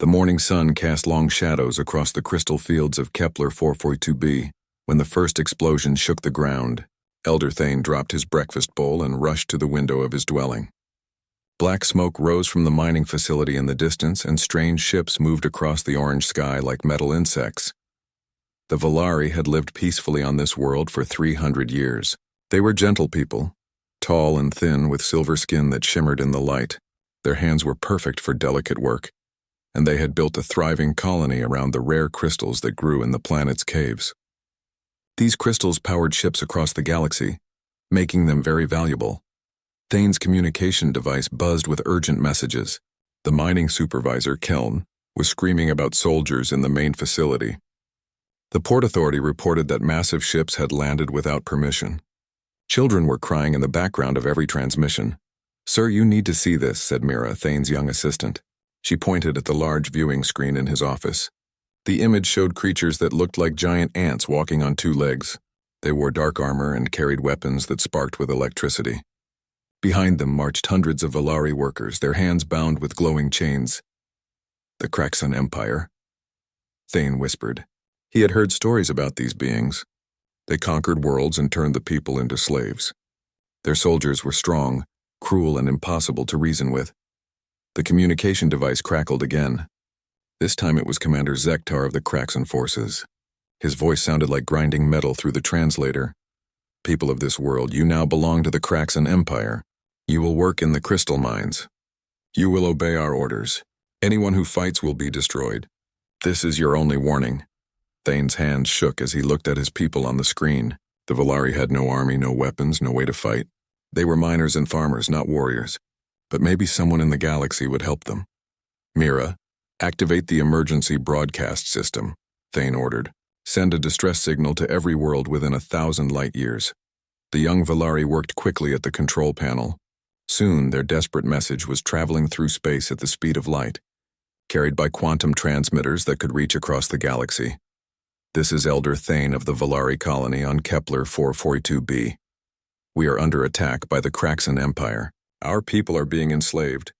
The morning sun cast long shadows across the crystal fields of Kepler 442b. When the first explosion shook the ground, Elder Thane dropped his breakfast bowl and rushed to the window of his dwelling. Black smoke rose from the mining facility in the distance, and strange ships moved across the orange sky like metal insects. The Volari had lived peacefully on this world for 300 years. They were gentle people, tall and thin with silver skin that shimmered in the light. Their hands were perfect for delicate work, and they had built a thriving colony around the rare crystals that grew in the planet's caves. These crystals powered ships across the galaxy, making them very valuable. Thane's communication device buzzed with urgent messages. The mining supervisor, Keln, was screaming about soldiers in the main facility. The Port Authority reported that massive ships had landed without permission. Children were crying in the background of every transmission. "Sir, you need to see this," said Mira, Thane's young assistant. She pointed at the large viewing screen in his office. The image showed creatures that looked like giant ants walking on two legs. They wore dark armor and carried weapons that sparked with electricity. Behind them marched hundreds of Volari workers, their hands bound with glowing chains. "The Kraxan Empire," Thane whispered. He had heard stories about these beings. They conquered worlds and turned the people into slaves. Their soldiers were strong, cruel, and impossible to reason with. The communication device crackled again. This time it was Commander Zektar of the Kraxan forces. His voice sounded like grinding metal through the translator. "People of this world, you now belong to the Kraxan Empire. You will work in the crystal mines. You will obey our orders. Anyone who fights will be destroyed. This is your only warning." Thane's hands shook as he looked at his people on the screen. The Volari had no army, no weapons, no way to fight. They were miners and farmers, not warriors. But maybe someone in the galaxy would help them. "Mira, activate the emergency broadcast system," Thane ordered. "Send a distress signal to every world within 1,000 light years." The young Volari worked quickly at the control panel. Soon, their desperate message was traveling through space at the speed of light, carried by quantum transmitters that could reach across the galaxy. "This is Elder Thane of the Volari colony on Kepler 442b. We are under attack by the Kraxan Empire. Our people are being enslaved.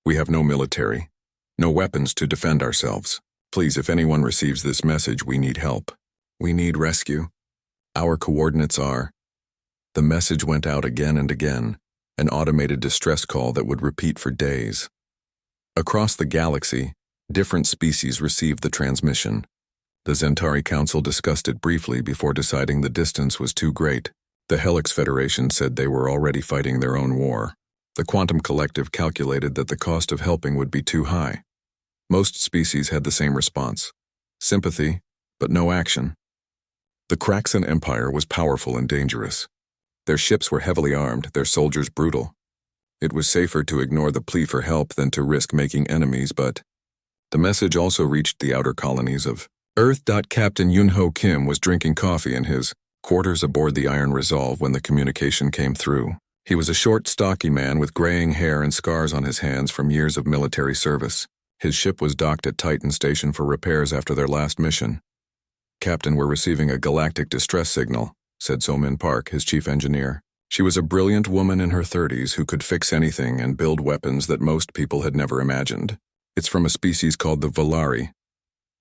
We have no military, no weapons to defend ourselves. Please, if anyone receives this message, we need help. We need rescue. Our coordinates are..." The message went out again and again, an automated distress call that would repeat for days. Across the galaxy, different species received the transmission. The Zentari Council discussed it briefly before deciding the distance was too great. The Helix Federation said they were already fighting their own war. The Quantum Collective calculated that the cost of helping would be too high. Most species had the same response: sympathy, but no action. The Kraxan Empire was powerful and dangerous. Their ships were heavily armed, their soldiers brutal. It was safer to ignore the plea for help than to risk making enemies, but the message also reached the outer colonies of Earth. Captain Yunho Kim was drinking coffee in his quarters aboard the Iron Resolve when the communication came through. He was a short, stocky man with graying hair and scars on his hands from years of military service. His ship was docked at Titan Station for repairs after their last mission. "Captain, we're receiving a galactic distress signal," said Somin Park, his chief engineer. She was a brilliant woman in her 30s who could fix anything and build weapons that most people had never imagined. "It's from a species called the Volari."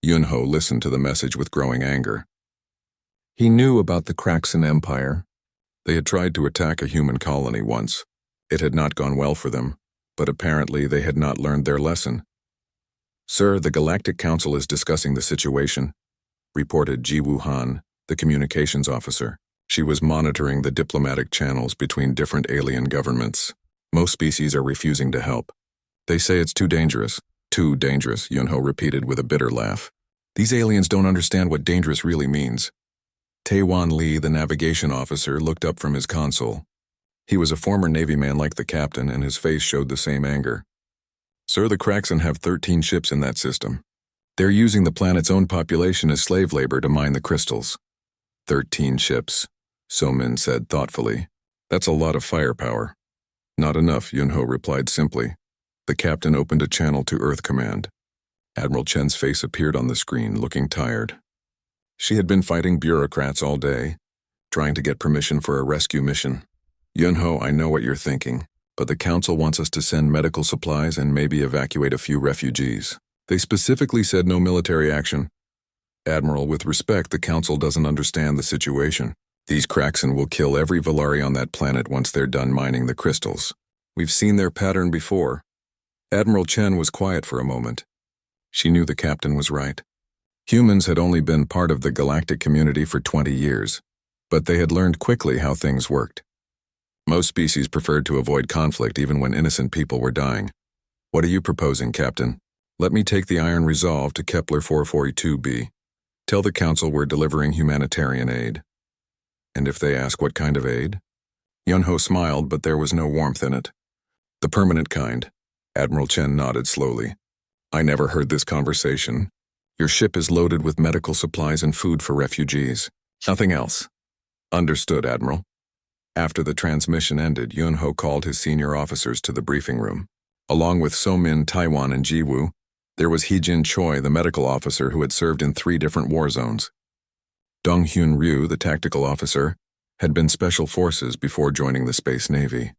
Yunho listened to the message with growing anger. He knew about the Kraxan Empire. They had tried to attack a human colony once. It had not gone well for them, but apparently they had not learned their lesson. "Sir, the Galactic Council is discussing the situation," reported Ji Wuhan, the communications officer. She was monitoring the diplomatic channels between different alien governments. "Most species are refusing to help. They say it's too dangerous." "Too dangerous," Yunho repeated with a bitter laugh. "These aliens don't understand what dangerous really means." Taewan Lee, the navigation officer, looked up from his console. He was a former Navy man like the captain, and his face showed the same anger. "Sir, the Kraxan have 13 ships in that system. They're using the planet's own population as slave labor to mine the crystals." 13 ships, Somin said thoughtfully. "That's a lot of firepower." "Not enough," Yunho replied simply. The captain opened a channel to Earth Command. Admiral Chen's face appeared on the screen, looking tired. She had been fighting bureaucrats all day, trying to get permission for a rescue mission. "Yunho, I know what you're thinking, but the Council wants us to send medical supplies and maybe evacuate a few refugees. They specifically said no military action. Admiral, with respect, the Council doesn't understand the situation. These Kraxan will kill every Valari on that planet once they're done mining the crystals. We've seen their pattern before. Admiral Chen was quiet for a moment. She knew the captain was right. Humans had only been part of the galactic community for 20 years, but they had learned quickly how things worked. Most species preferred to avoid conflict even when innocent people were dying. What are you proposing, Captain? Let me take the Iron Resolve to Kepler 442b. Tell the Council we're delivering humanitarian aid. And if they ask what kind of aid? Yunho smiled, but there was no warmth in it. The permanent kind. Admiral Chen nodded slowly. I never heard this conversation. Your ship is loaded with medical supplies and food for refugees. Nothing else. Understood, Admiral. After the transmission ended, Yunho called his senior officers to the briefing room. Along with So-min, Taiwan, and Jiwoo, there was He-jin Choi, the medical officer who had served in 3 different war zones. Dong-hyun Ryu, the tactical officer, had been Special Forces before joining the Space Navy.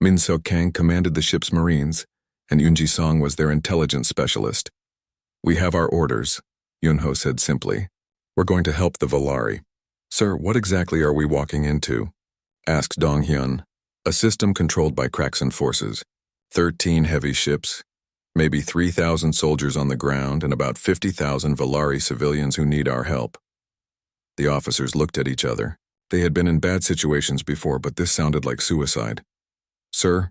Min-so Kang commanded the ship's Marines, and Yoon Ji-song was their intelligence specialist. We have our orders, Yunho said simply. We're going to help the Valari. Sir, what exactly are we walking into? Asked Dong-hyun. A system controlled by Kraxan forces. 13 heavy ships, maybe 3,000 soldiers on the ground, and about 50,000 Valari civilians who need our help. The officers looked at each other. They had been in bad situations before, but this sounded like suicide. Sir,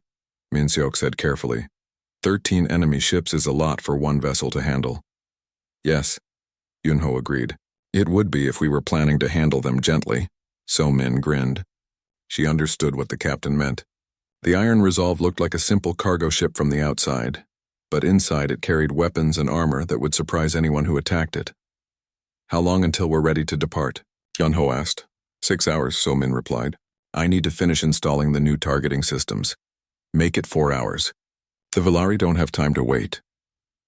Min-seok said carefully, 13 enemy ships is a lot for one vessel to handle. Yes, Yunho agreed. It would be if we were planning to handle them gently. So-min grinned. She understood what the captain meant. The Iron Resolve looked like a simple cargo ship from the outside, but inside it carried weapons and armor that would surprise anyone who attacked it. How long until we're ready to depart? Yunho asked. 6 hours, So-min replied. I need to finish installing the new targeting systems. Make it 4 hours. The Valari don't have time to wait.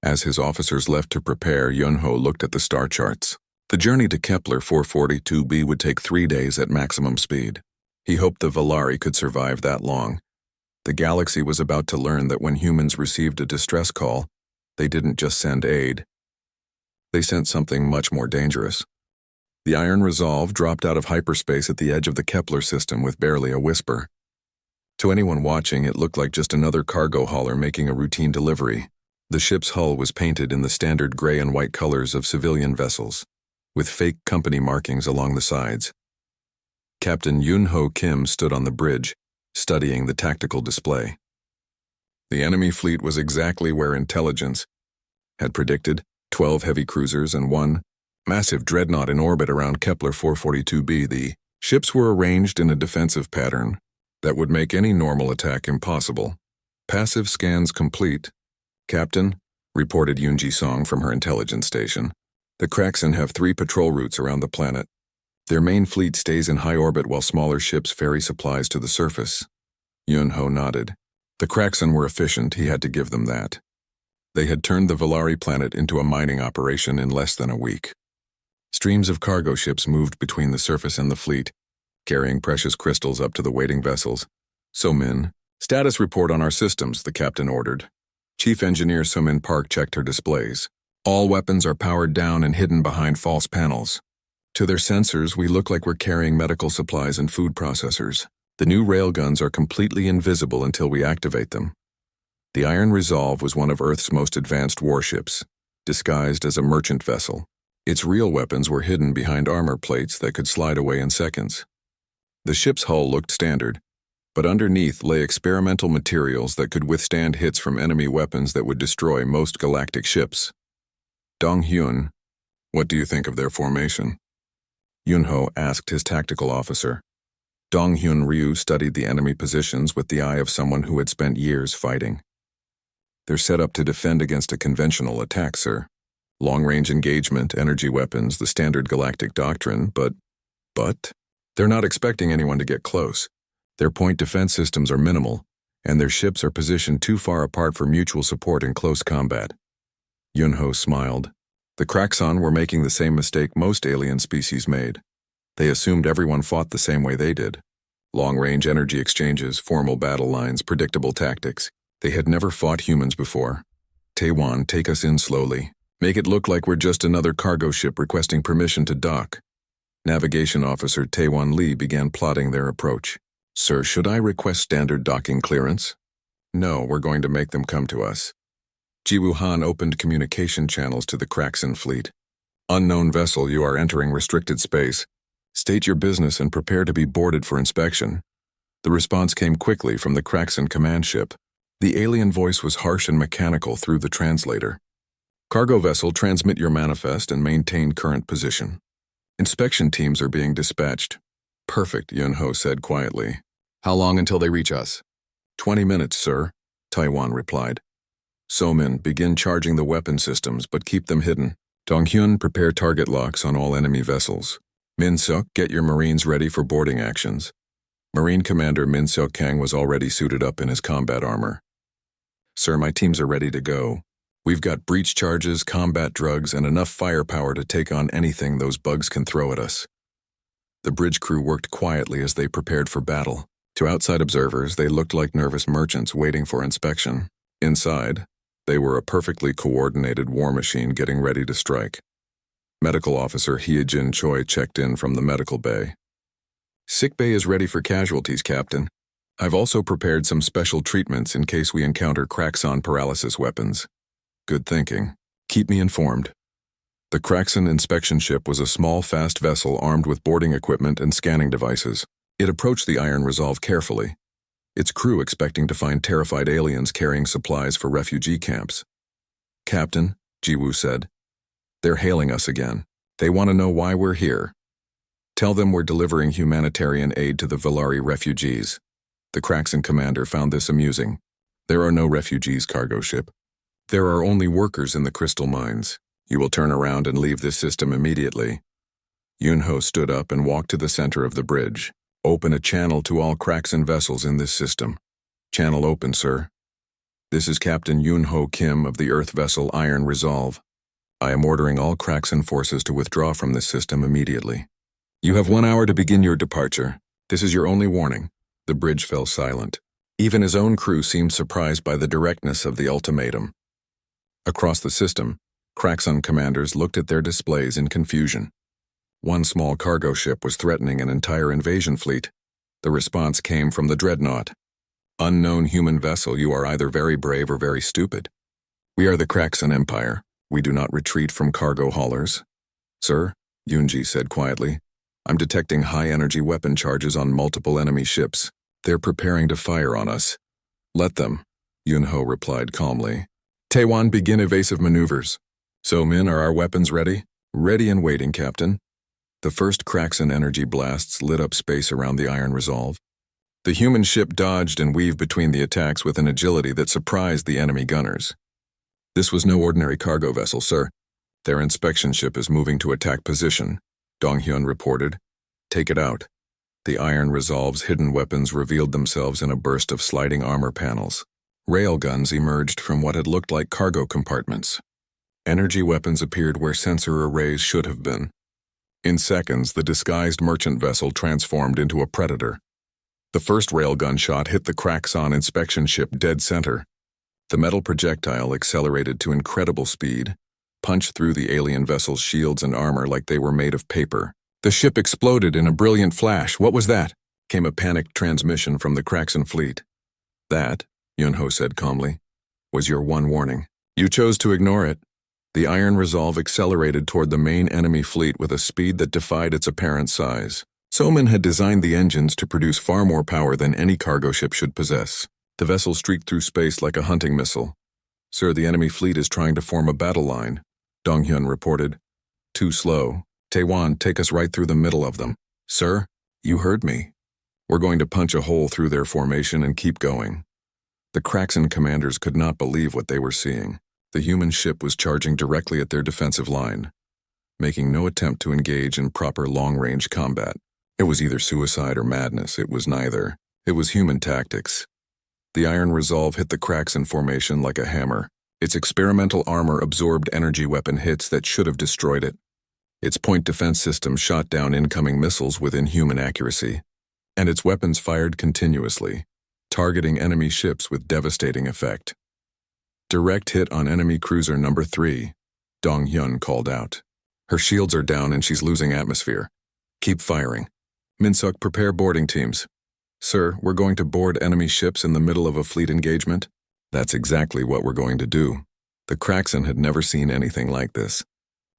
As his officers left to prepare, Yunho looked at the star charts. The journey to Kepler 442b would take 3 days at maximum speed. He hoped the Valari could survive that long. The galaxy was about to learn that when humans received a distress call, they didn't just send aid. They sent something much more dangerous. The Iron Resolve dropped out of hyperspace at the edge of the Kepler system with barely a whisper. To anyone watching, it looked like just another cargo hauler making a routine delivery. The ship's hull was painted in the standard gray and white colors of civilian vessels, with fake company markings along the sides. Captain Yunho Kim stood on the bridge, studying the tactical display. The enemy fleet was exactly where intelligence had predicted, 12 heavy cruisers and 1 massive dreadnought in orbit around Kepler 442b. The ships were arranged in a defensive pattern that would make any normal attack impossible. Passive scans complete. Captain, reported Yoon Ji-song from her intelligence station. The Kraxan have 3 patrol routes around the planet. Their main fleet stays in high orbit while smaller ships ferry supplies to the surface. Yunho nodded. The Kraxan were efficient, he had to give them that. They had turned the Valari planet into a mining operation in less than a week. Streams of cargo ships moved between the surface and the fleet, carrying precious crystals up to the waiting vessels. So-min, status report on our systems, the captain ordered. Chief Engineer So-min Park checked her displays. All weapons are powered down and hidden behind false panels. To their sensors, we look like we're carrying medical supplies and food processors. The new railguns are completely invisible until we activate them. The Iron Resolve was one of Earth's most advanced warships, disguised as a merchant vessel. Its real weapons were hidden behind armor plates that could slide away in seconds. The ship's hull looked standard, but underneath lay experimental materials that could withstand hits from enemy weapons that would destroy most galactic ships. Dong-hyun, what do you think of their formation? Yunho asked his tactical officer. Dong-hyun Ryu studied the enemy positions with the eye of someone who had spent years fighting. They're set up to defend against a conventional attack, sir. Long-range engagement, energy weapons, the standard galactic doctrine, but they're not expecting anyone to get close. Their point defense systems are minimal, and their ships are positioned too far apart for mutual support in close combat. Yunho smiled. The Kraxan were making the same mistake most alien species made. They assumed everyone fought the same way they did. Long-range energy exchanges, formal battle lines, predictable tactics. They had never fought humans before. Taiwan, take us in slowly. Make it look like we're just another cargo ship requesting permission to dock. Navigation Officer Taiwan Lee began plotting their approach. Sir, should I request standard docking clearance? No, we're going to make them come to us. Jiwoo Han opened communication channels to the Kraxan fleet. Unknown vessel, you are entering restricted space. State your business and prepare to be boarded for inspection. The response came quickly from the Kraxan command ship. The alien voice was harsh and mechanical through the translator. Cargo vessel, transmit your manifest and maintain current position. Inspection teams are being dispatched. Perfect, Yunho said quietly. How long until they reach us? 20 minutes, sir, Taiwan replied. Somin, begin charging the weapon systems, but keep them hidden. Donghyun, prepare target locks on all enemy vessels. Min-seok, get your Marines ready for boarding actions. Marine Commander Min-seok Kang was already suited up in his combat armor. Sir, my teams are ready to go. We've got breach charges, combat drugs, and enough firepower to take on anything those bugs can throw at us. The bridge crew worked quietly as they prepared for battle. To outside observers, they looked like nervous merchants waiting for inspection. Inside, they were a perfectly coordinated war machine getting ready to strike. Medical Officer Hyejin Choi checked in from the medical bay. Sick bay is ready for casualties, Captain. I've also prepared some special treatments in case we encounter Kraxan paralysis weapons. Good thinking. Keep me informed. The Kraxan inspection ship was a small, fast vessel armed with boarding equipment and scanning devices. It approached the Iron Resolve carefully, its crew expecting to find terrified aliens carrying supplies for refugee camps. Captain, Jiwoo said. They're hailing us again. They want to know why we're here. Tell them we're delivering humanitarian aid to the Valari refugees. The Kraxan commander found this amusing. There are no refugees, cargo ship. There are only workers in the crystal mines. You will turn around and leave this system immediately. Yunho stood up and walked to the center of the bridge. Open a channel to all Kraxan vessels in this system. Channel open, sir. This is Captain Yunho Kim of the Earth vessel Iron Resolve. I am ordering all Kraxan forces to withdraw from this system immediately. You have 1 hour to begin your departure. This is your only warning. The bridge fell silent. Even his own crew seemed surprised by the directness of the ultimatum. Across the system, Kraxan commanders looked at their displays in confusion. One small cargo ship was threatening an entire invasion fleet. The response came from the dreadnought. Unknown human vessel, you are either very brave or very stupid. We are the Kraxan Empire. We do not retreat from cargo haulers. Sir, Yunji said quietly, I'm detecting high-energy weapon charges on multiple enemy ships. They're preparing to fire on us. Let them, Yunho replied calmly. Taiwan, begin evasive maneuvers. So, Min, are our weapons ready? Ready and waiting, Captain. The first Kraxan energy blasts lit up space around the Iron Resolve. The human ship dodged and weaved between the attacks with an agility that surprised the enemy gunners. This was no ordinary cargo vessel, sir. Their inspection ship is moving to attack position, Donghyun reported. Take it out. The Iron Resolve's hidden weapons revealed themselves in a burst of sliding armor panels. Railguns emerged from what had looked like cargo compartments. Energy weapons appeared where sensor arrays should have been. In seconds, the disguised merchant vessel transformed into a predator. The first railgun shot hit the Kraxan inspection ship dead center. The metal projectile accelerated to incredible speed, punched through the alien vessel's shields and armor like they were made of paper. The ship exploded in a brilliant flash. What was that? Came a panicked transmission from the Kraxan fleet. That, Yunho said calmly, was your one warning. You chose to ignore it. The Iron Resolve accelerated toward the main enemy fleet with a speed that defied its apparent size. Somin had designed the engines to produce far more power than any cargo ship should possess. The vessel streaked through space like a hunting missile. Sir, the enemy fleet is trying to form a battle line, Donghyun reported. Too slow. Taiwan, take us right through the middle of them. Sir, you heard me. We're going to punch a hole through their formation and keep going. The Kraxan commanders could not believe what they were seeing. The human ship was charging directly at their defensive line, making no attempt to engage in proper long-range combat. It was either suicide or madness. It was neither. It was human tactics. The Iron Resolve hit the Kraxan formation like a hammer. Its experimental armor absorbed energy weapon hits that should have destroyed it. Its point defense system shot down incoming missiles with inhuman accuracy, and its weapons fired continuously, targeting enemy ships with devastating effect. Direct hit on enemy cruiser number 3, Dong-hyun called out. Her shields are down and she's losing atmosphere. Keep firing. Min-suk, prepare boarding teams. Sir, we're going to board enemy ships in the middle of a fleet engagement? That's exactly what we're going to do. The Kraxan had never seen anything like this.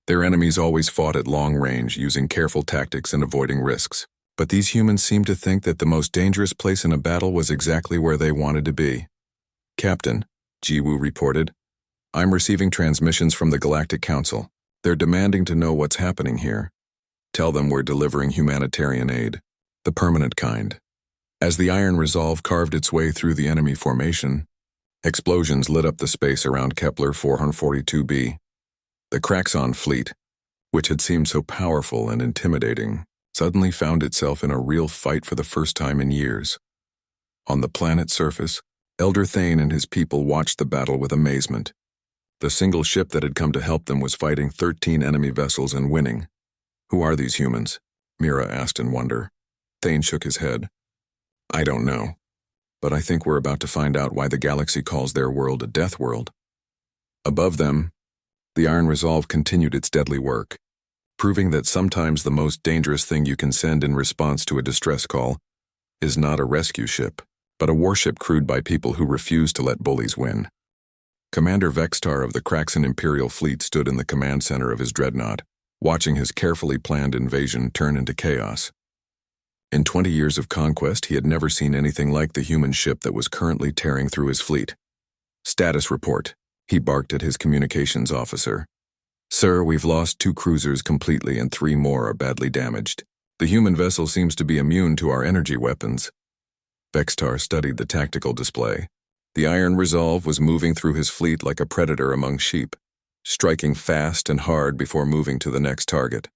Their enemies always fought at long range, using careful tactics and avoiding risks. But these humans seemed to think that the most dangerous place in a battle was exactly where they wanted to be. Captain, Jiwoo reported, I'm receiving transmissions from the Galactic Council. They're demanding to know what's happening here. Tell them we're delivering humanitarian aid, the permanent kind. As the Iron Resolve carved its way through the enemy formation, explosions lit up the space around Kepler 442b. The Kraxan fleet, which had seemed so powerful and intimidating, suddenly found itself in a real fight for the first time in years. On the planet's surface, Elder Thane and his people watched the battle with amazement. The single ship that had come to help them was fighting 13 enemy vessels and winning. Who are these humans? Mira asked in wonder. Thane shook his head. I don't know, but I think we're about to find out why the galaxy calls their world a death world. Above them, the Iron Resolve continued its deadly work, proving that sometimes the most dangerous thing you can send in response to a distress call is not a rescue ship, but a warship crewed by people who refuse to let bullies win. Commander Vextar of the Kraxan Imperial Fleet stood in the command center of his dreadnought, watching his carefully planned invasion turn into chaos. In 20 years of conquest, he had never seen anything like the human ship that was currently tearing through his fleet. Status report, he barked at his communications officer. Sir, we've lost 2 cruisers completely and 3 more are badly damaged. The human vessel seems to be immune to our energy weapons. Vextar studied the tactical display. The Iron Resolve was moving through his fleet like a predator among sheep, striking fast and hard before moving to the next target.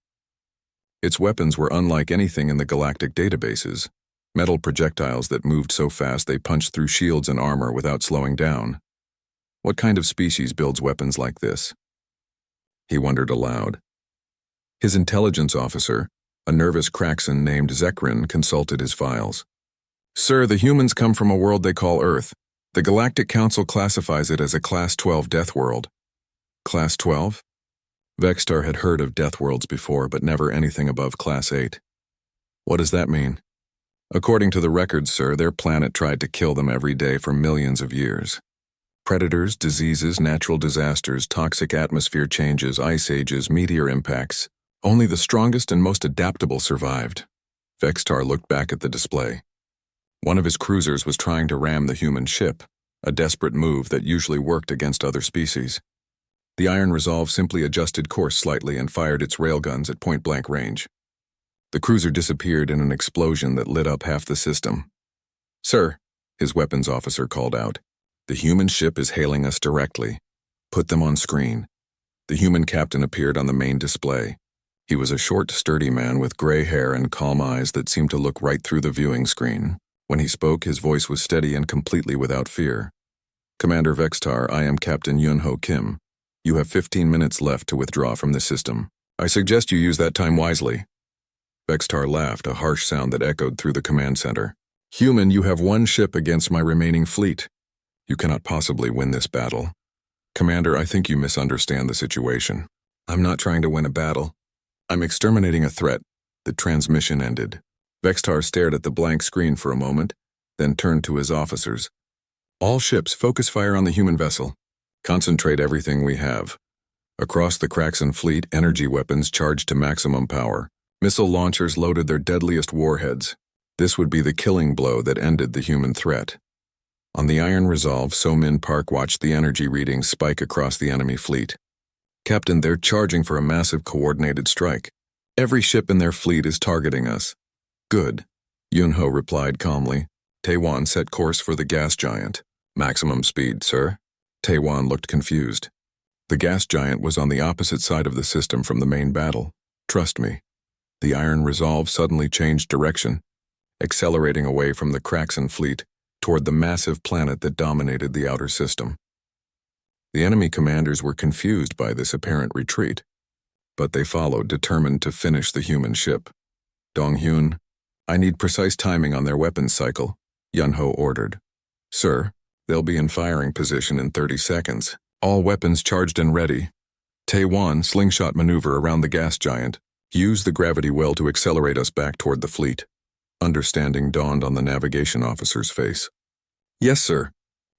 Its weapons were unlike anything in the galactic databases, metal projectiles that moved so fast they punched through shields and armor without slowing down. What kind of species builds weapons like this? He wondered aloud. His intelligence officer, a nervous Kraxan named Zekrin, consulted his files. Sir, the humans come from a world they call Earth. The Galactic Council classifies it as a Class 12 death world. Class 12? Vextar had heard of death worlds before, but never anything above Class 8. What does that mean? According to the records, sir, their planet tried to kill them every day for millions of years. Predators, diseases, natural disasters, toxic atmosphere changes, ice ages, meteor impacts. Only the strongest and most adaptable survived. Vextar looked back at the display. One of his cruisers was trying to ram the human ship, a desperate move that usually worked against other species. The Iron Resolve simply adjusted course slightly and fired its railguns at point-blank range. The cruiser disappeared in an explosion that lit up half the system. Sir, his weapons officer called out, the human ship is hailing us directly. Put them on screen. The human captain appeared on the main display. He was a short, sturdy man with gray hair and calm eyes that seemed to look right through the viewing screen. When he spoke, his voice was steady and completely without fear. Commander Vextar, I am Captain Yunho Kim. You have 15 minutes left to withdraw from the system. I suggest you use that time wisely. Vextar laughed, a harsh sound that echoed through the command center. Human, you have 1 ship against my remaining fleet. You cannot possibly win this battle. Commander, I think you misunderstand the situation. I'm not trying to win a battle. I'm exterminating a threat. The transmission ended. Vextar stared at the blank screen for a moment, then turned to his officers. All ships, focus fire on the human vessel. Concentrate everything we have. Across the Kraxan fleet, energy weapons charged to maximum power. Missile launchers loaded their deadliest warheads. This would be the killing blow that ended the human threat. On the Iron Resolve, So-Min Park watched the energy readings spike across the enemy fleet. Captain, they're charging for a massive coordinated strike. Every ship in their fleet is targeting us. Good, Yunho replied calmly. Taewon set course for the gas giant. Maximum speed, sir. Taewon looked confused. The gas giant was on the opposite side of the system from the main battle. Trust me. The Iron Resolve suddenly changed direction, accelerating away from the Kraxan fleet toward the massive planet that dominated the outer system. The enemy commanders were confused by this apparent retreat, but they followed, determined to finish the human ship. Dong-hyun, I need precise timing on their weapons cycle, Yunho ordered. Sir, They'll be in firing position in 30 seconds. All weapons charged and ready. Tae-1, slingshot maneuver around the gas giant. Use the gravity well to accelerate us back toward the fleet. Understanding dawned on the navigation officer's face. Yes, sir.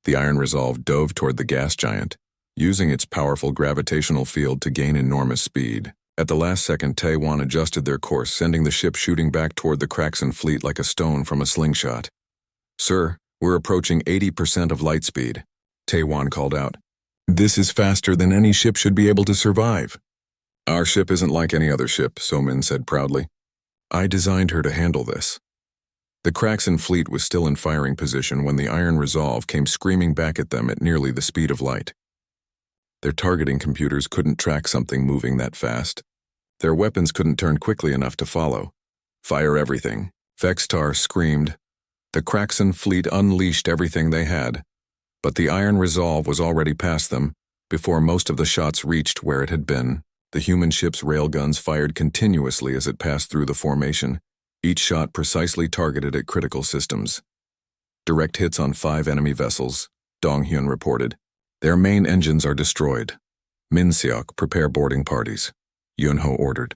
The Iron Resolve dove toward the gas giant, using its powerful gravitational field to gain enormous speed. At the last second, Tae-1 adjusted their course, sending the ship shooting back toward the Kraxan fleet like a stone from a slingshot. Sir, we're approaching 80% of light speed, Tae-1 called out. This is faster than any ship should be able to survive. Our ship isn't like any other ship, So-min said proudly. I designed her to handle this. The Kraxan fleet was still in firing position when the Iron Resolve came screaming back at them at nearly the speed of light. Their targeting computers couldn't track something moving that fast. Their weapons couldn't turn quickly enough to follow. Fire everything, Vextar screamed. The Kraxan fleet unleashed everything they had, but the Iron Resolve was already past them. Before most of the shots reached where it had been, the human ship's railguns fired continuously as it passed through the formation, each shot precisely targeted at critical systems. Direct hits on 5 enemy vessels, Dong-hyun reported. Their main engines are destroyed. Min-seok, prepare boarding parties, Yun-ho ordered.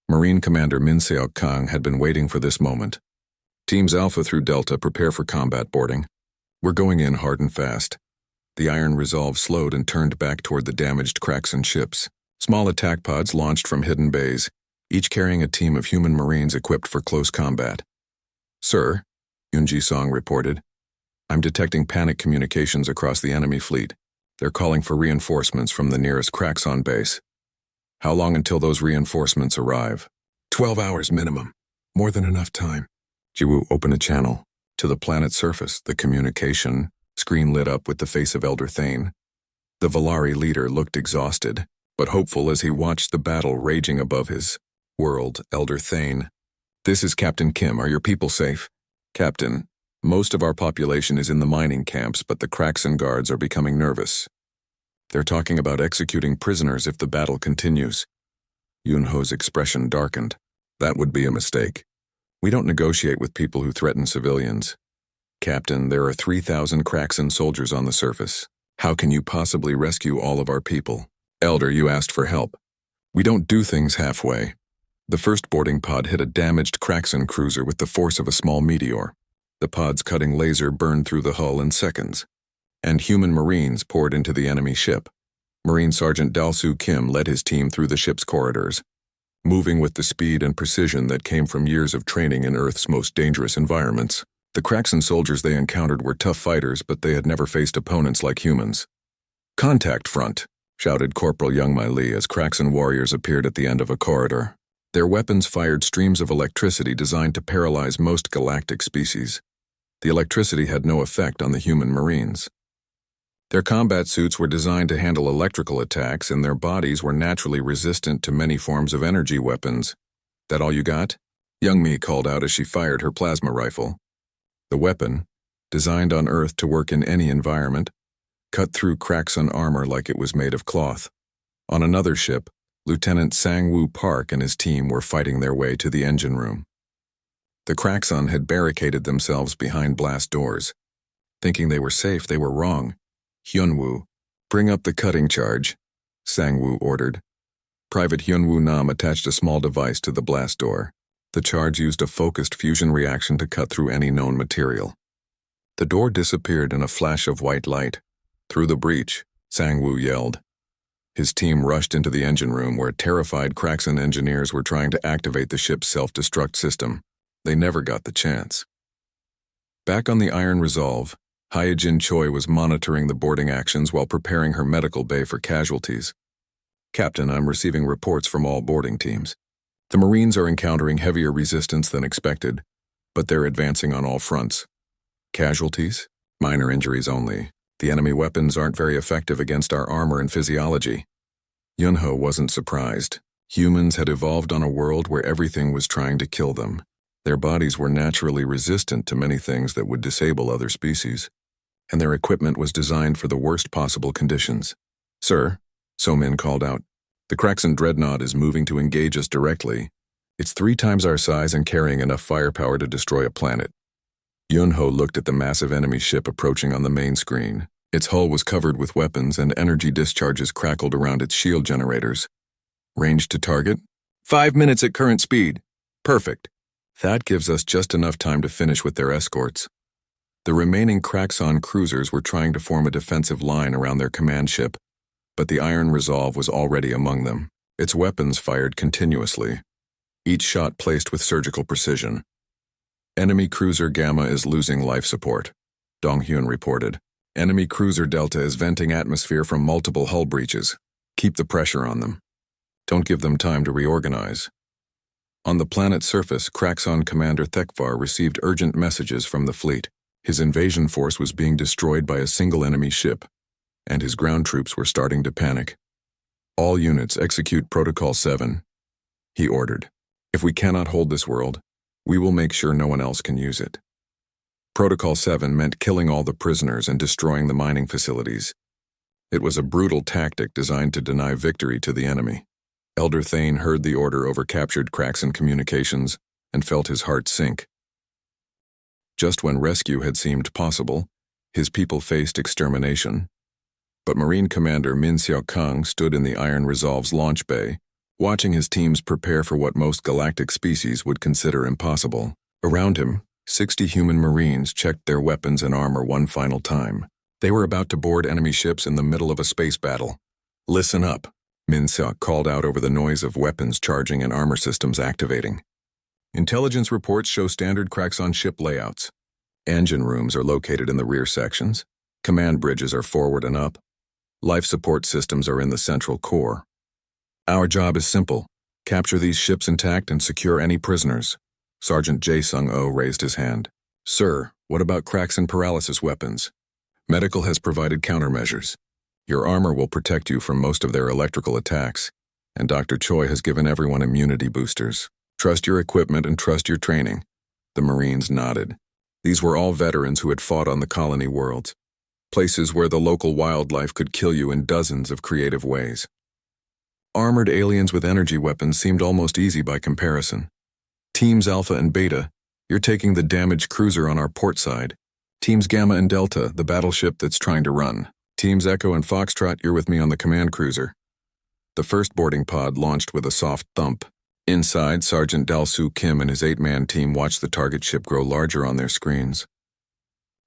Marine Commander Min-seok Kang had been waiting for this moment. Teams Alpha through Delta prepare for combat boarding. We're going in hard and fast. The Iron Resolve slowed and turned back toward the damaged Kraxan ships. Small attack pods launched from hidden bays, each carrying a team of human Marines equipped for close combat. Sir, Yoon Ji-song reported, I'm detecting panic communications across the enemy fleet. They're calling for reinforcements from the nearest Kraxan base. How long until those reinforcements arrive? 12 hours minimum. More than enough time. Jiwoo opened a channel. To the planet's surface, the communication screen lit up with the face of Elder Thane. The Valari leader looked exhausted, but hopeful as he watched the battle raging above his world. Elder Thane. This is Captain Kim. Are your people safe? Captain, most of our population is in the mining camps, but the Kraxan guards are becoming nervous. They're talking about executing prisoners if the battle continues. Yun-ho's expression darkened. That would be a mistake. We don't negotiate with people who threaten civilians. Captain, there are 3,000 Kraxan soldiers on the surface. How can you possibly rescue all of our people? Elder, you asked for help. We don't do things halfway. The first boarding pod hit a damaged Kraxan cruiser with the force of a small meteor. The pod's cutting laser burned through the hull in seconds, and human Marines poured into the enemy ship. Marine Sergeant Dalsu Kim led his team through the ship's corridors, moving with the speed and precision that came from years of training in Earth's most dangerous environments. The Kraxan soldiers they encountered were tough fighters, but they had never faced opponents like humans. Contact front, shouted Corporal Youngmai Lee as Kraxan warriors appeared at the end of a corridor. Their weapons fired streams of electricity designed to paralyze most galactic species. The electricity had no effect on the human Marines. Their combat suits were designed to handle electrical attacks, and their bodies were naturally resistant to many forms of energy weapons. That all you got? Youngmi called out as she fired her plasma rifle. The weapon, designed on Earth to work in any environment, cut through Kraxan armor like it was made of cloth. On another ship, Lieutenant Sang-woo Park and his team were fighting their way to the engine room. The Kraxan had barricaded themselves behind blast doors. Thinking they were safe, they were wrong. Hyunwoo, bring up the cutting charge, Sang-woo ordered. Private Hyunwoo Nam attached a small device to the blast door. The charge used a focused fusion reaction to cut through any known material. The door disappeared in a flash of white light. Through the breach, Sang-woo yelled. His team rushed into the engine room where terrified Kraxan engineers were trying to activate the ship's self-destruct system. They never got the chance. Back on the Iron Resolve, Hyejin Choi was monitoring the boarding actions while preparing her medical bay for casualties. Captain, I'm receiving reports from all boarding teams. The Marines are encountering heavier resistance than expected, but they're advancing on all fronts. Casualties? Minor injuries only. The enemy weapons aren't very effective against our armor and physiology. Yun-ho wasn't surprised. Humans had evolved on a world where everything was trying to kill them. Their bodies were naturally resistant to many things that would disable other species, and their equipment was designed for the worst possible conditions. Sir, So-min called out, the Kraxan dreadnought is moving to engage us directly. It's 3 times our size and carrying enough firepower to destroy a planet. Yunho looked at the massive enemy ship approaching on the main screen. Its hull was covered with weapons and energy discharges crackled around its shield generators. Range to target? 5 minutes at current speed. Perfect. That gives us just enough time to finish with their escorts. The remaining Kraxon cruisers were trying to form a defensive line around their command ship, but the Iron Resolve was already among them. Its weapons fired continuously, each shot placed with surgical precision. Enemy cruiser Gamma is losing life support, Donghyun reported. Enemy cruiser Delta is venting atmosphere from multiple hull breaches. Keep the pressure on them. Don't give them time to reorganize. On the planet's surface, Kraxon Commander Thekvar received urgent messages from the fleet. His invasion force was being destroyed by a single enemy ship, and his ground troops were starting to panic. All units execute Protocol 7, he ordered. If we cannot hold this world, we will make sure no one else can use it. Protocol 7 meant killing all the prisoners and destroying the mining facilities. It was a brutal tactic designed to deny victory to the enemy. Elder Thane heard the order over captured Kraxon communications and felt his heart sink. Just when rescue had seemed possible, his people faced extermination. But Marine Commander Min Xiaokang stood in the Iron Resolve's launch bay, watching his teams prepare for what most galactic species would consider impossible. Around him, 60 human Marines checked their weapons and armor one final time. They were about to board enemy ships in the middle of a space battle. Listen up, Min Xiao called out over the noise of weapons charging and armor systems activating. Intelligence reports show standard Kraxon ship layouts. Engine rooms are located in the rear sections. Command bridges are forward and up. Life support systems are in the central core. Our job is simple. Capture these ships intact and secure any prisoners. Sergeant Jae Sung-oh raised his hand. Sir, what about Kraxon paralysis weapons? Medical has provided countermeasures. Your armor will protect you from most of their electrical attacks, and Dr. Choi has given everyone immunity boosters. Trust your equipment and trust your training. The Marines nodded. These were all veterans who had fought on the colony worlds, places where the local wildlife could kill you in dozens of creative ways. Armored aliens with energy weapons seemed almost easy by comparison. Teams Alpha and Beta, you're taking the damaged cruiser on our port side. Teams Gamma and Delta, the battleship that's trying to run. Teams Echo and Foxtrot, you're with me on the command cruiser. The first boarding pod launched with a soft thump. Inside, Sergeant Dal-Soo Kim and his 8-man team watched the target ship grow larger on their screens.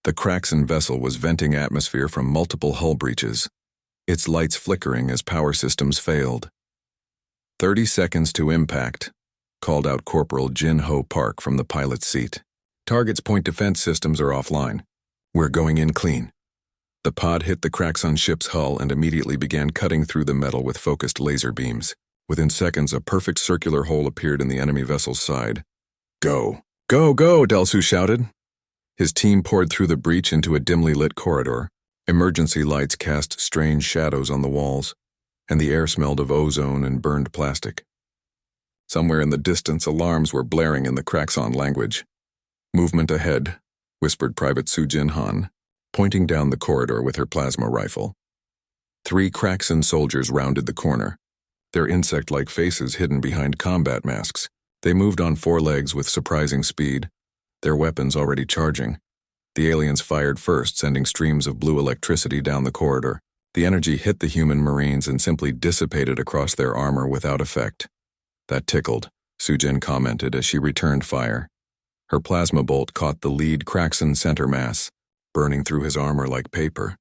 The Kraxon vessel was venting atmosphere from multiple hull breaches, its lights flickering as power systems failed. 30 seconds to impact, called out Corporal Jin Ho Park from the pilot's seat. Target's point defense systems are offline. We're going in clean. The pod hit the Kraxon ship's hull and immediately began cutting through the metal with focused laser beams. Within seconds, a perfect circular hole appeared in the enemy vessel's side. Go! Go, go, Dal-Soo shouted. His team poured through the breach into a dimly lit corridor. Emergency lights cast strange shadows on the walls, and the air smelled of ozone and burned plastic. Somewhere in the distance, alarms were blaring in the Kraxon language. Movement ahead, whispered Private Su Jin Han, pointing down the corridor with her plasma rifle. 3 Kraxon soldiers rounded the corner, their insect-like faces hidden behind combat masks. They moved on 4 legs with surprising speed, their weapons already charging. The aliens fired first, sending streams of blue electricity down the corridor. The energy hit the human Marines and simply dissipated across their armor without effect. That tickled, Sujin commented as she returned fire. Her plasma bolt caught the lead Kraxon center mass, burning through his armor like paper.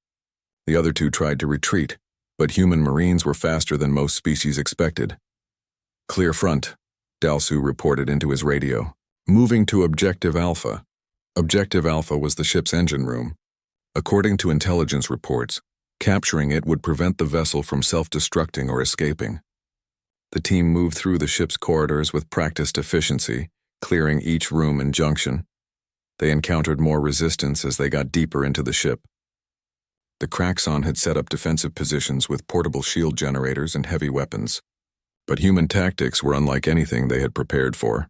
The other 2 tried to retreat, but human Marines were faster than most species expected. Clear front, Dal-Soo reported into his radio. Moving to Objective Alpha. Objective Alpha was the ship's engine room. According to intelligence reports, capturing it would prevent the vessel from self-destructing or escaping. The team moved through the ship's corridors with practiced efficiency, clearing each room and junction. They encountered more resistance as they got deeper into the ship. The Kraxon had set up defensive positions with portable shield generators and heavy weapons. But human tactics were unlike anything they had prepared for.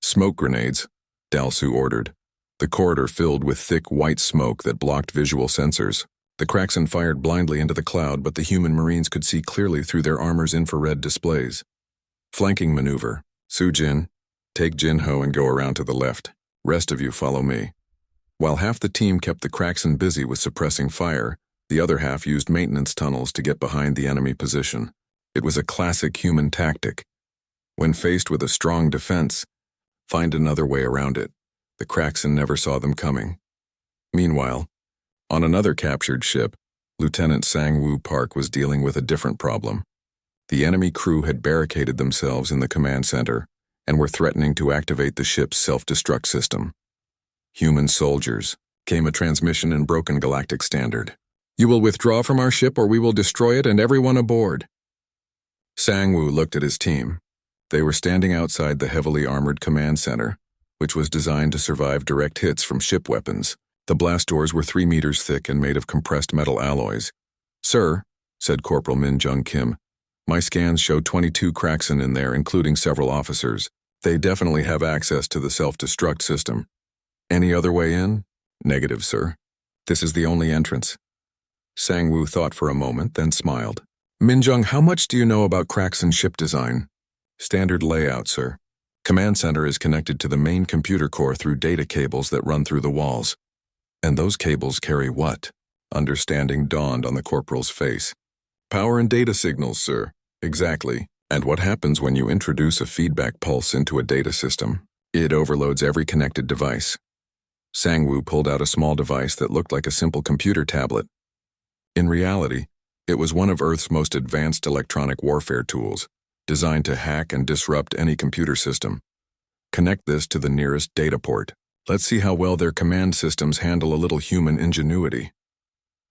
Smoke grenades, Dal-Soo ordered. The corridor filled with thick white smoke that blocked visual sensors. The Kraxon fired blindly into the cloud, but the human Marines could see clearly through their armor's infrared displays. Flanking maneuver. Sujin, take Jin Ho and go around to the left. Rest of you follow me. While half the team kept the Kraxen busy with suppressing fire, the other half used maintenance tunnels to get behind the enemy position. It was a classic human tactic. When faced with a strong defense, find another way around it. The Kraxen never saw them coming. Meanwhile, on another captured ship, Lieutenant Sang-Woo Park was dealing with a different problem. The enemy crew had barricaded themselves in the command center and were threatening to activate the ship's self-destruct system. Human soldiers, came a transmission in broken galactic standard. You will withdraw from our ship or we will destroy it and everyone aboard. Sang-Woo looked at his team. They were standing outside the heavily armored command center, which was designed to survive direct hits from ship weapons. The blast doors were 3 meters thick and made of compressed metal alloys. Sir, said Corporal Min Jung Kim, my scans showed 22 Kraxen in there, including several officers. They definitely have access to the self-destruct system. Any other way in? Negative, sir. This is the only entrance. Sang-Woo thought for a moment, then smiled. Min Jung, how much do you know about Kraxen ship design? Standard layout, sir. Command center is connected to the main computer core through data cables that run through the walls. And those cables carry what? Understanding dawned on the corporal's face. Power and data signals, sir. Exactly. And what happens when you introduce a feedback pulse into a data system? It overloads every connected device. Sang-Woo pulled out a small device that looked like a simple computer tablet. In reality, it was one of Earth's most advanced electronic warfare tools, designed to hack and disrupt any computer system. Connect this to the nearest data port. Let's see how well their command systems handle a little human ingenuity.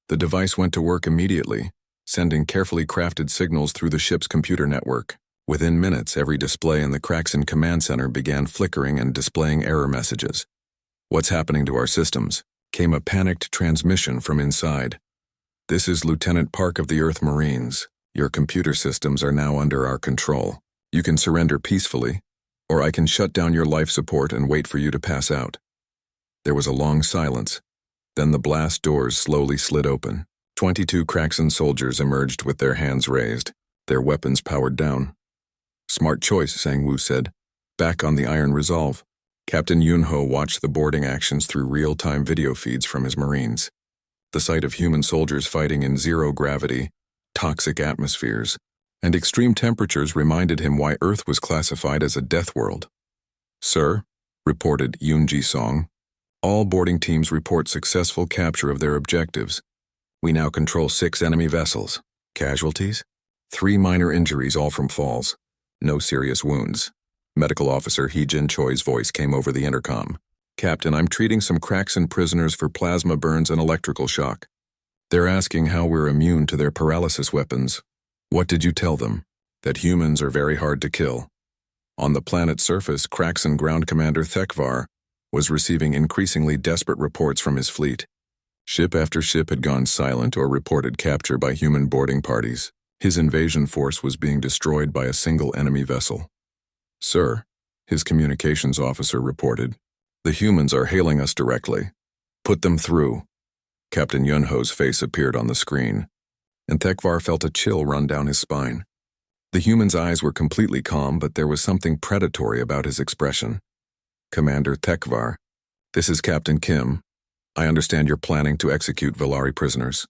The device went to work immediately, sending carefully crafted signals through the ship's computer network. Within minutes, every display in the Kraxen command center began flickering and displaying error messages. What's happening to our systems? Came a panicked transmission from inside. This is Lieutenant Park of the Earth Marines. Your computer systems are now under our control. You can surrender peacefully, or I can shut down your life support and wait for you to pass out. There was a long silence. Then the blast doors slowly slid open. 22 Kraxen soldiers emerged with their hands raised, their weapons powered down. Smart choice, Sang-Woo said. Back on the Iron Resolve. Captain Yunho watched the boarding actions through real-time video feeds from his Marines. The sight of human soldiers fighting in zero-gravity, toxic atmospheres, and extreme temperatures reminded him why Earth was classified as a death world. Sir, reported Yoon Ji-song, all boarding teams report successful capture of their objectives. We now control 6 enemy vessels. Casualties? 3 minor injuries, all from falls. No serious wounds. Medical Officer Hee-Jin Choi's voice came over the intercom. Captain, I'm treating some Kraxen prisoners for plasma burns and electrical shock. They're asking how we're immune to their paralysis weapons. What did you tell them? That humans are very hard to kill. On the planet's surface, Kraxen Ground Commander Thekvar was receiving increasingly desperate reports from his fleet. Ship after ship had gone silent or reported capture by human boarding parties. His invasion force was being destroyed by a single enemy vessel. Sir, his communications officer reported, the humans are hailing us directly. Put them through. Captain Yunho's face appeared on the screen, and Thekvar felt a chill run down his spine. The human's eyes were completely calm, but there was something predatory about his expression. Commander Thekvar, this is Captain Kim. I understand you're planning to execute Velari prisoners.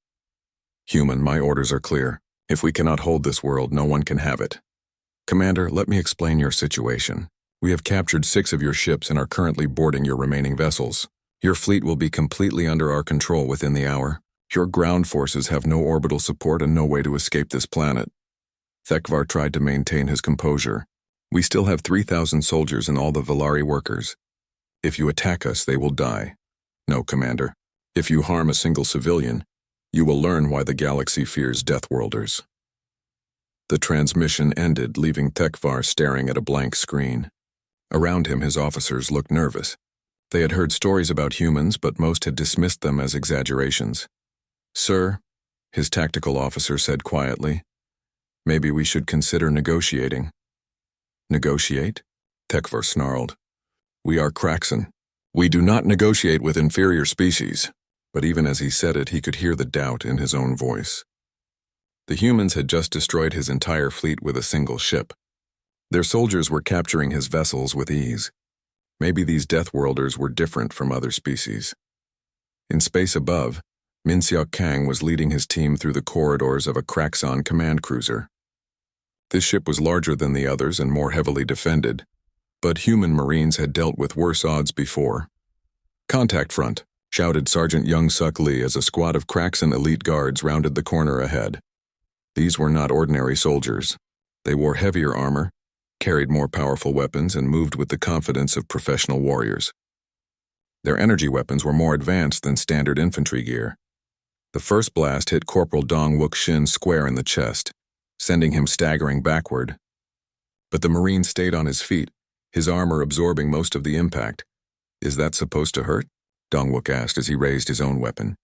Human, my orders are clear. If we cannot hold this world, no one can have it. Commander, let me explain your situation. We have captured 6 of your ships and are currently boarding your remaining vessels. Your fleet will be completely under our control within the hour. Your ground forces have no orbital support and no way to escape this planet. Thekvar tried to maintain his composure. We still have 3,000 soldiers and all the Velari workers. If you attack us, they will die. No, Commander. If you harm a single civilian, you will learn why the galaxy fears Deathworlders. The transmission ended, leaving Thekvar staring at a blank screen. Around him, his officers looked nervous. They had heard stories about humans, but most had dismissed them as exaggerations. Sir, his tactical officer said quietly, maybe we should consider negotiating. Negotiate? Thekvar snarled. We are Kraxen. We do not negotiate with inferior species. But even as he said it, he could hear the doubt in his own voice. The humans had just destroyed his entire fleet with a single ship. Their soldiers were capturing his vessels with ease. Maybe these Deathworlders were different from other species. In space above, Minseok Kang was leading his team through the corridors of a Kraxon command cruiser. This ship was larger than the others and more heavily defended, but human Marines had dealt with worse odds before. "Contact front," shouted Sergeant Young Suk Lee as a squad of Kraxon elite guards rounded the corner ahead. These were not ordinary soldiers. They wore heavier armor, carried more powerful weapons, and moved with the confidence of professional warriors. Their energy weapons were more advanced than standard infantry gear. The first blast hit Corporal Dong Wook Shin square in the chest, sending him staggering backward. But the Marine stayed on his feet, his armor absorbing most of the impact. "Is that supposed to hurt?" Dong Wook asked as he raised his own weapon.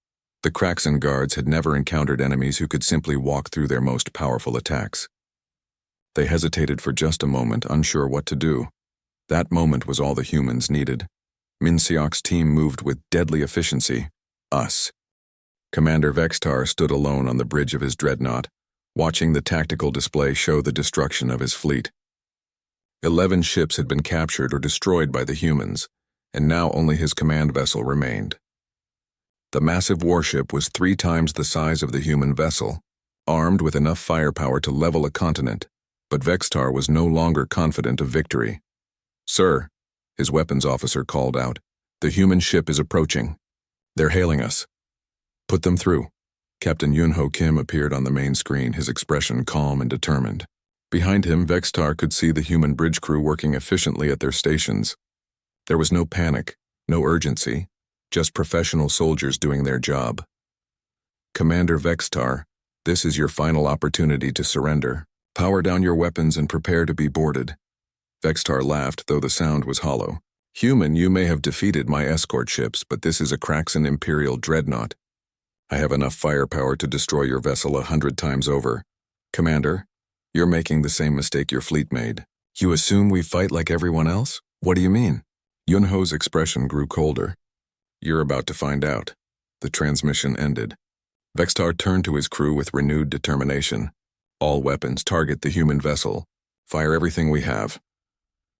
The Kraxon guards had never encountered enemies who could simply walk through their most powerful attacks. They hesitated for just a moment, unsure what to do. That moment was all the humans needed. Minseok's team moved with deadly efficiency. Us. Commander Vextar stood alone on the bridge of his dreadnought, watching the tactical display show the destruction of his fleet. 11 ships had been captured or destroyed by the humans, and now only his command vessel remained. The massive warship was 3 times the size of the human vessel, armed with enough firepower to level a continent, but Vextar was no longer confident of victory. "Sir," his weapons officer called out, "the human ship is approaching. They're hailing us." "Put them through." Captain Yunho Kim appeared on the main screen, his expression calm and determined. Behind him, Vextar could see the human bridge crew working efficiently at their stations. There was no panic, no urgency, just professional soldiers doing their job. "Commander Vextar, this is your final opportunity to surrender. Power down your weapons and prepare to be boarded." Vextar laughed, though the sound was hollow. "Human, you may have defeated my escort ships, but this is a Kraxon Imperial dreadnought. I have enough firepower to destroy your vessel 100 times over. Commander, you're making the same mistake your fleet made. You assume we fight like everyone else? What do you mean?" Yunho's expression grew colder. "You're about to find out." The transmission ended. Vextar turned to his crew with renewed determination. "All weapons target the human vessel. Fire everything we have."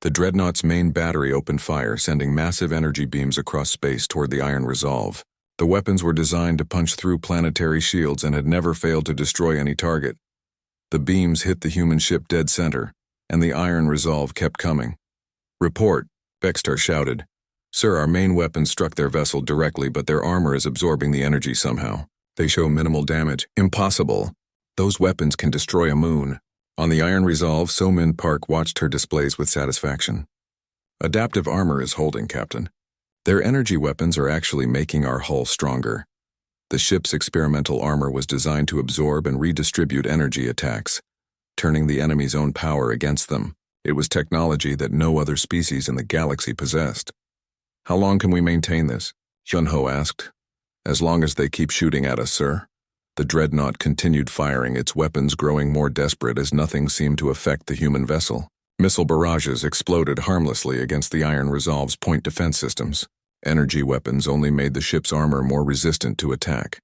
The dreadnought's main battery opened fire, sending massive energy beams across space toward the Iron Resolve. The weapons were designed to punch through planetary shields and had never failed to destroy any target. The beams hit the human ship dead center, and the Iron Resolve kept coming. "Report," Vextar shouted. "Sir, our main weapons struck their vessel directly, but their armor is absorbing the energy somehow. They show minimal damage." "Impossible. Those weapons can destroy a moon." On the Iron Resolve, So-Min Park watched her displays with satisfaction. "Adaptive armor is holding, Captain. Their energy weapons are actually making our hull stronger. The ship's experimental armor was designed to absorb and redistribute energy attacks, turning the enemy's own power against them. It was technology that no other species in the galaxy possessed." "How long can we maintain this?" Yunho asked. "As long as they keep shooting at us, sir." The dreadnought continued firing, its weapons growing more desperate as nothing seemed to affect the human vessel. Missile barrages exploded harmlessly against the Iron Resolve's point defense systems. Energy weapons only made the ship's armor more resistant to attack.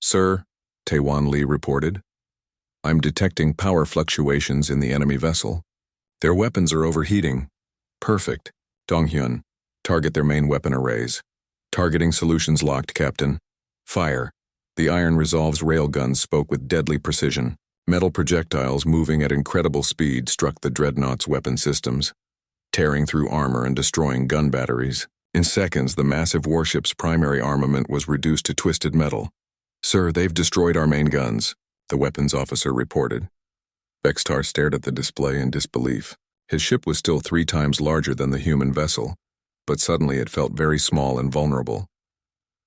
"Sir," Taewon Lee reported, "I'm detecting power fluctuations in the enemy vessel. Their weapons are overheating." "Perfect. Donghyun, target their main weapon arrays." "Targeting solutions locked, Captain." "Fire." The Iron Resolve's railguns spoke with deadly precision. Metal projectiles moving at incredible speed struck the dreadnought's weapon systems, tearing through armor and destroying gun batteries. In seconds, the massive warship's primary armament was reduced to twisted metal. "Sir, they've destroyed our main guns," the weapons officer reported. Vextar stared at the display in disbelief. His ship was still 3 times larger than the human vessel, but suddenly it felt very small and vulnerable.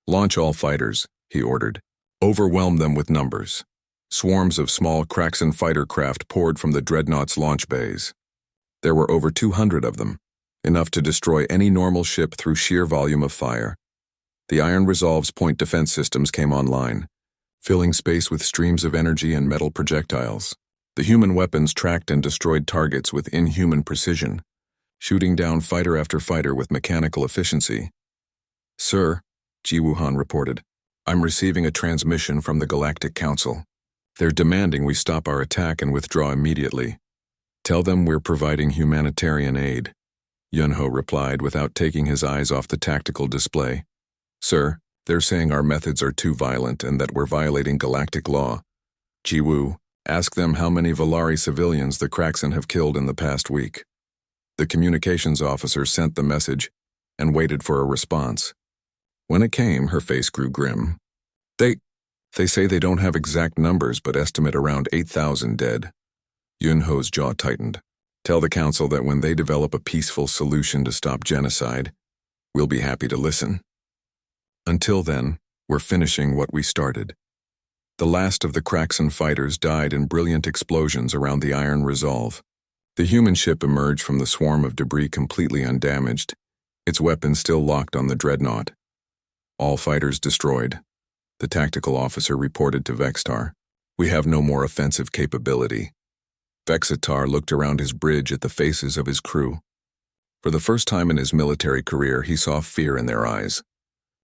"Launch all fighters," he ordered. "Overwhelm them with numbers." Swarms of small Kraxon fighter craft poured from the dreadnought's launch bays. There were over 200 of them, enough to destroy any normal ship through sheer volume of fire. The Iron Resolve's point defense systems came online, filling space with streams of energy and metal projectiles. The human weapons tracked and destroyed targets with inhuman precision, shooting down fighter after fighter with mechanical efficiency. "Sir," Ji Wuhan reported, "I'm receiving a transmission from the Galactic Council. They're demanding we stop our attack and withdraw immediately. Tell them we're providing humanitarian aid." Yunho replied without taking his eyes off the tactical display. "Sir, They're saying our methods are too violent and that we're violating galactic law. Jiwoo, ask them how many Valari civilians the Kraxan have killed in the past week. The communications officer sent the message and waited for a response. When it came, her face grew grim. They say they don't have exact numbers but estimate around 8,000 dead. Yunho's jaw tightened. Tell the council that when they develop a peaceful solution to stop genocide, we'll be happy to listen. Until then, we're finishing what we started. The last of the Kraxan fighters died in brilliant explosions around the Iron Resolve. The human ship emerged from the swarm of debris completely undamaged, its weapons still locked on the dreadnought. All fighters destroyed. The tactical officer reported to Vextar. We have no more offensive capability. Vexitar looked around his bridge at the faces of his crew. For the first time in his military career, he saw fear in their eyes.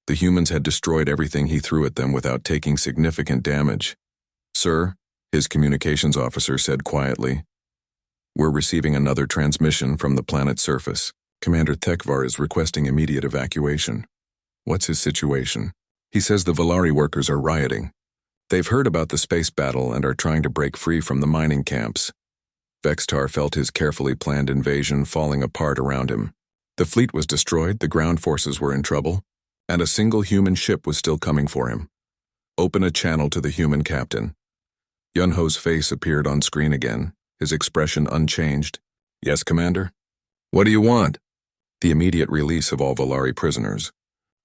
The humans had destroyed everything he threw at them without taking significant damage. Sir, his communications officer said quietly, we're receiving another transmission from the planet's surface. Commander Tekvar is requesting immediate evacuation. What's his situation? He says the Valari workers are rioting. They've heard about the space battle and are trying to break free from the mining camps. Vextar felt his carefully planned invasion falling apart around him. The fleet was destroyed, the ground forces were in trouble, and a single human ship was still coming for him. Open a channel to the human captain. Yunho's face appeared on screen again, his expression unchanged. Yes, Commander? What do you want? The immediate release of all Valari prisoners.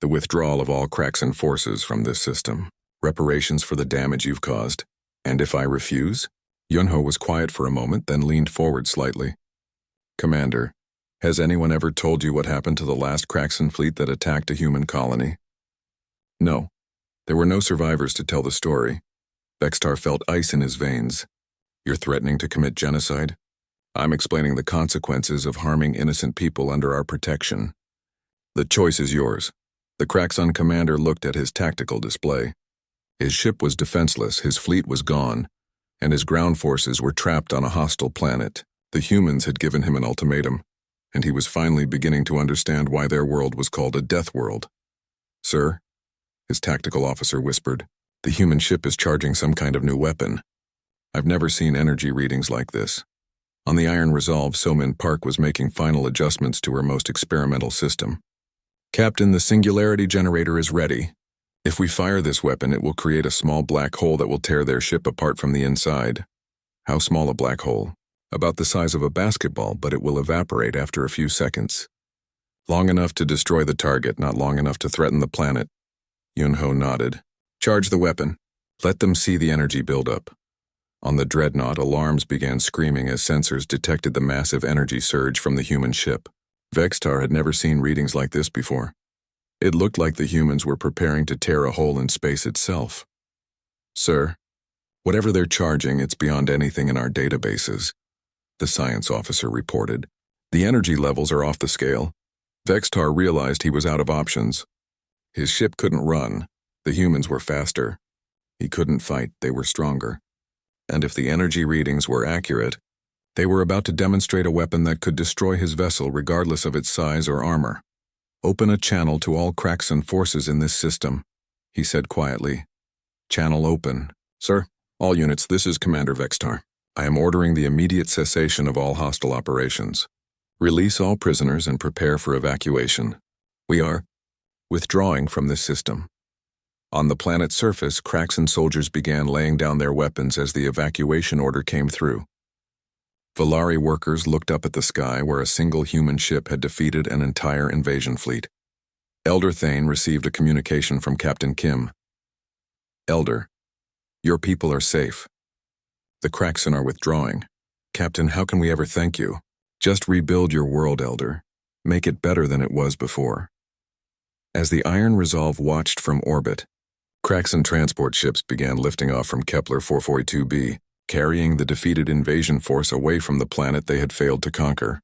The withdrawal of all Kraxan forces from this system. Reparations for the damage you've caused. And if I refuse? Yunho was quiet for a moment, then leaned forward slightly. Commander, has anyone ever told you what happened to the last Kraxan fleet that attacked a human colony? No. There were no survivors to tell the story. Vextar felt ice in his veins. You're threatening to commit genocide? I'm explaining the consequences of harming innocent people under our protection. The choice is yours. The Kraxan commander looked at his tactical display. His ship was defenseless, his fleet was gone, and his ground forces were trapped on a hostile planet. The humans had given him an ultimatum, and he was finally beginning to understand why their world was called a death world. Sir, his tactical officer whispered, the human ship is charging some kind of new weapon. I've never seen energy readings like this. On the Iron Resolve, Somin Park was making final adjustments to her most experimental system. Captain, the singularity generator is ready. If we fire this weapon, it will create a small black hole that will tear their ship apart from the inside. How small a black hole? About the size of a basketball, but it will evaporate after a few seconds. Long enough to destroy the target, not long enough to threaten the planet. Yunho nodded. Charge the weapon. Let them see the energy buildup. On the dreadnought, alarms began screaming as sensors detected the massive energy surge from the human ship. Vextar had never seen readings like this before. It looked like the humans were preparing to tear a hole in space itself. Sir, whatever they're charging, it's beyond anything in our databases, the science officer reported. The energy levels are off the scale. Vextar realized he was out of options. His ship couldn't run. The humans were faster. He couldn't fight, they were stronger. And if the energy readings were accurate, they were about to demonstrate a weapon that could destroy his vessel regardless of its size or armor. Open a channel to all Kraxan forces in this system, he said quietly. Channel open. Sir, all units, this is Commander Vextar. I am ordering the immediate cessation of all hostile operations. Release all prisoners and prepare for evacuation. We are withdrawing from this system. On the planet's surface, Kraxan soldiers began laying down their weapons as the evacuation order came through. Valari workers looked up at the sky where a single human ship had defeated an entire invasion fleet. Elder Thane received a communication from Captain Kim. Elder, your people are safe. The Kraxan are withdrawing. Captain, how can we ever thank you? Just rebuild your world, Elder. Make it better than it was before. As the Iron Resolve watched from orbit, Kraxan transport ships began lifting off from Kepler 442b, carrying the defeated invasion force away from the planet they had failed to conquer.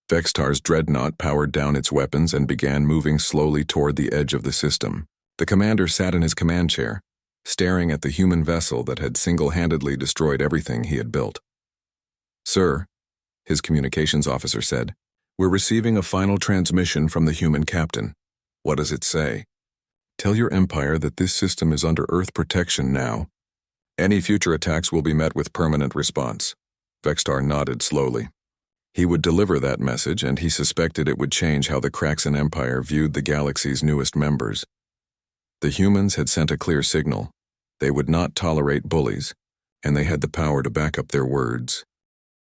Vextar's dreadnought powered down its weapons and began moving slowly toward the edge of the system. The commander sat in his command chair, staring at the human vessel that had single-handedly destroyed everything he had built. Sir, his communications officer said, we're receiving a final transmission from the human captain. What does it say? Tell your empire that this system is under Earth protection now. Any future attacks will be met with permanent response. Vextar nodded slowly. He would deliver that message, and he suspected it would change how the Kraxan Empire viewed the galaxy's newest members. The humans had sent a clear signal. They would not tolerate bullies, and they had the power to back up their words.